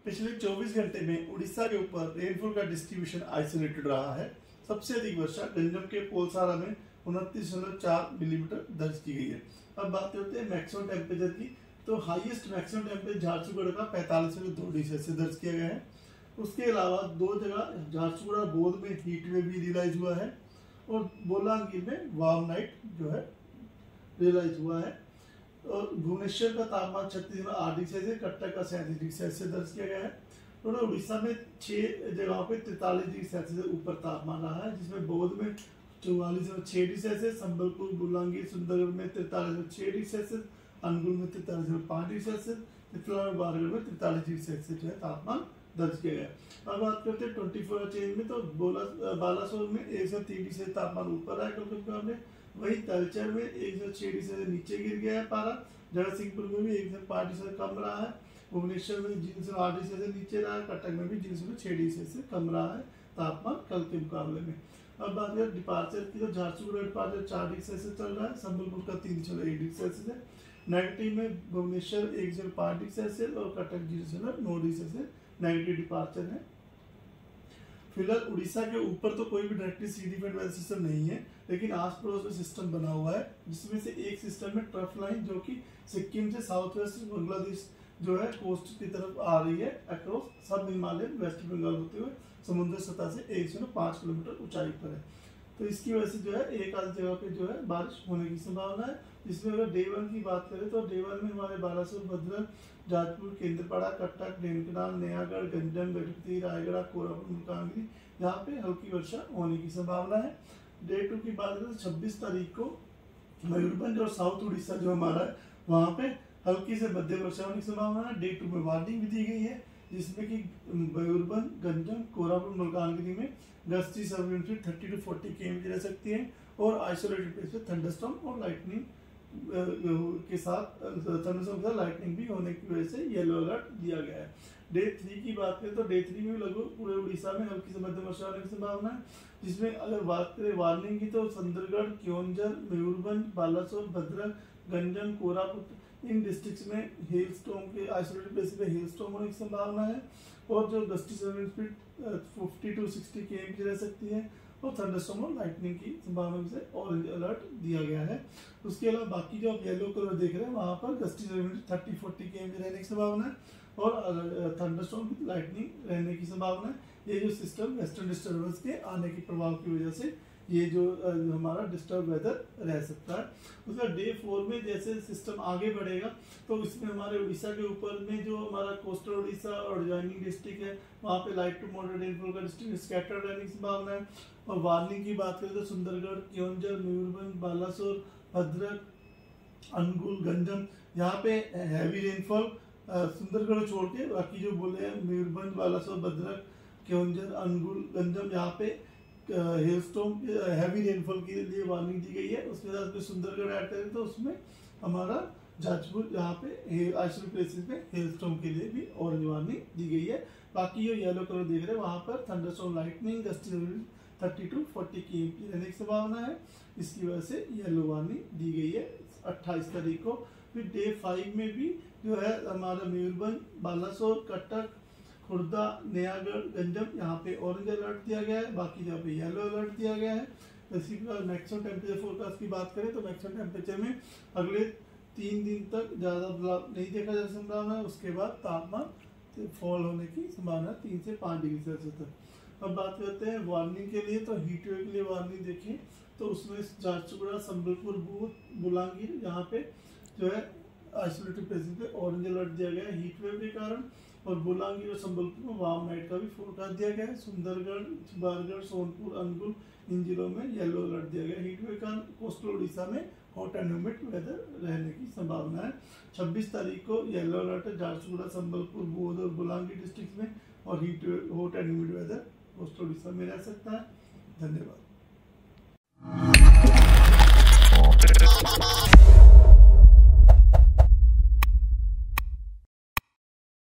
पिछले 24 घंटे में उड़ीसा के ऊपर रेनफॉल का डिस्ट्रीब्यूशन आइसोलेटेड रहा है। सबसे अधिक वर्षा गंजम के पोलसारा में 29.4 मिलीमीटर दर्ज की गई है। अब बात करते हैं मैक्सिमम टेम्परेचर की। तो हाईएस्ट मैक्सिमम टेम्परेचर झारसुगुड़ा का 45.2 डिग्री सेल्सियस दर्ज किया गया है। उसके अलावा दो जगह झारसुगुड़ा बोध में हीट वेव भी रियलाइज हुआ है और बोलांगीर में वार्म नाइट जो है रियलाइज हुआ है। और भुवनेश्वर का तापमान 36.8 डिग्री सेल्सियस, कटक का 37 डिग्री सेल्सियस दर्ज किया गया है। और उड़ीसा में 6 जगहों पे 43 डिग्री सेल्सियस ऊपर तापमान रहा है, जिसमें बौद्ध में 44.6 डिग्री सेल्सियस, संबलपुर, बुलांगीर, सुंदरगढ़ में 43.6 डिग्री सेल्सियस, अनुगुल में 43.5 डिग्री सेल्सियस, त्रिपुरा और बारगढ़ में 43 डिग्री सेल्सियस जो है तापमान दर्ज किया गया। अब बात करते हैं 24 चेंज में, तो बालासोर में 103 डिग्री सेल्सियस तापमान ऊपर आया कल के मुकाबले। वही तलचर में 106 डिग्री सेल्सियस नीचे गिर गया है पारा। जगतसिंहपुर में भी 105 डिग्री सेल्सियस कम रहा है। भुवनेश्वर में 0.8 डिग्री सेल्सियस नीचे रहा है। कटक में भी 0.6 डिग्री सेल्सियस कम रहा है तापमान कल के मुकाबले में। अब बात करें डिपार्चर की, तो झारसुगुड़ा डिपार्चर 4 डिग्री सेल्सियस चल रहा है, संबलपुर का 3.1 डिग्री सेल्सियस है। नेगेटिव में भुवनेश्वर 1.5 डिग्री सेल्सियस और Cuttack 0.9 degree Celsius negative departure है। फिलहाल उड़ीसा के ऊपर तो कोई भी डायरेक्टली सी डिफेंड वेदर सिस्टम नहीं है, लेकिन आस पड़ोस में सिस्टम बना हुआ है, जिसमें से एक सिस्टम में ट्रफ लाइन जो कि सिक्किम से साउथ वेस्ट बांग्लादेश जो है कोस्ट की तरफ आ रही है अक्रॉस सब हिमालयन वेस्ट बंगाल होते हुए समुद्र सतह से 105 किलोमीटर ऊंचाई पर है। तो इसकी वजह से जो है एक आधी जगह पे जो है बारिश होने की संभावना है। जिसमें अगर डे 1 की बात करें तो डे 1 में हमारे बालासोर, भद्रक, जाजपुर, केंद्रपाड़ा, कटक, ढेंकनाल, नयागढ़, गंजम, गजपति, रायगढ़, कोरापुट, मलकानगिरी यहाँ पे हल्की वर्षा होने की संभावना है। डे 2 की बात करें तो 26 तारीख को मयूरभंज और साउथ उड़ीसा जो हमारा है वहाँ पे हल्की से मध्य वर्षा होने की संभावना है। डे 2 में वार्निंग भी दी गई है, जिसमें कि मयूरभंज, गंजम, कोरापुट, मलकानगिरी में गस्ती सर्विलेंस 30 to 40 km की रह सकती है और आइसोलेटेड प्लेस पे थंडरस्टॉर्म और लाइटनिंग के साथ लाइटनिंग भी होने की वजह से येलो अलर्ट दिया गया है। डे 3 की बात करें तो डे 3 में लगभग पूरे उड़ीसा में हल्की से मध्यम वर्षा होने की संभावना है, जिसमें अगर बात करें वार्निंग की तो सुंदरगढ़, क्योंझर, मयूरभंज, बालासोर, भद्रक, गंजम, कोरापुट इन डिस्ट्रिक्ट्स में हेल स्टॉर्म के आइसोलेटेड प्लेस पे हेल स्टॉर्म होने की संभावना है और जो gusty surveillance speed 50 to 60 km की रह सकती है और थंडरस्टॉर्म और लाइटनिंग की संभावना से ऑरेंज अलर्ट दिया गया है। उसके अलावा बाकी जो आप येलो कलर देख रहे हैं वहाँ पर गस्टी सर्विलेंस 30-40 km रहने की संभावना है और थंडरस्टॉर्म विद लाइटनिंग रहने की संभावना है। ये जो सिस्टम वेस्टर्न डिस्टर्बेंस के आने के प्रभाव की वजह से ये जो हमारा डिस्टर्ब वेदर रह सकता है। उसका डे 4 में जैसे सिस्टम आगे बढ़ेगा तो इसमें हमारे उड़ीसा के ऊपर में जो हमारा कोस्टल उड़ीसा और एडजॉइनिंग डिस्ट्रिक्ट है वहाँ पे लाइट टू मॉडरेट रेनफॉल का डिस्ट्रिक्ट स्कैटर्ड रहने की संभावना है। और वार्निंग की बात करें तो सुंदरगढ़, क्योंझर, मयूरभंज, बालासोर, भद्रक, अनुगुल, गंजम यहाँ पे हैवी रेनफॉल सुंदरगढ़ छोड़ के बाकी जो बोले हैं मयूरभंज, बालासोर, भद्रक, क्योंझर, अनुगुल, गंजम यहाँ पे हेलस्टॉर्म हैवी रेनफॉल के लिए वार्निंग दी गई है। उसके साथ में सुंदरगढ़ ऐड करें तो उसमें हमारा जाजपुर यहाँ पे आइसोलेटेड प्लेसेस पे हेलस्टॉर्म के लिए भी ऑरेंज वार्निंग दी गई है। बाकी जो येलो कलर देख रहे हैं वहाँ पर thunderstorm, lightning, gusty surveillance 30 to 40 km की रहने की संभावना है। इसकी वजह से येलो वार्निंग दी गई है 28 तारीख को। फिर डे 5 में भी जो है हमारा मयूरभंज, बालासोर, कटक, खुर्दा, नयागढ़, गंजम यहाँ पे ऑरेंज अलर्ट दिया गया है, बाकी जहाँ पे येलो अलर्ट दिया गया है। इसी प्रकार मैक्सिमम टेम्परेचर फोरकास्ट की बात करें तो मैक्सिमम टेम्परेचर में अगले 3 दिन तक ज़्यादा बदलाव नहीं देखा जा संभावना है। उसके बाद तापमान फॉल होने की संभावना 3 से 5 डिग्री सेल्सियस तक। अब बात करते हैं वार्निंग के लिए, तो हीट वेव के लिए वार्निंग देखें तो उसमें झारसुगुड़ा, संबलपुर, बुलांगीर यहाँ पे जो है आइसोलेटेड प्लेसेस पे ऑरेंज अलर्ट दिया गया है हीट वेव के कारण। और बुलांगीर और संबलपुर में वार्म नाइट का भी फोरकास्ट दिया गया है। सुंदरगढ़, बारगढ़, सोनपुर, अनुगुल इन जिलों में येलो अलर्ट दिया गया है हीट वेव का। कोस्टल उड़ीसा में हॉट एंड ह्यूमिड वेदर रहने की संभावना है। 26 तारीख को येलो अलर्ट है झारसुगुड़ा, संबलपुर, बौद्ध और बुलांगीर डिस्ट्रिक्ट में और hot and humid weather coastal Orissa में रह सकता है। धन्यवाद।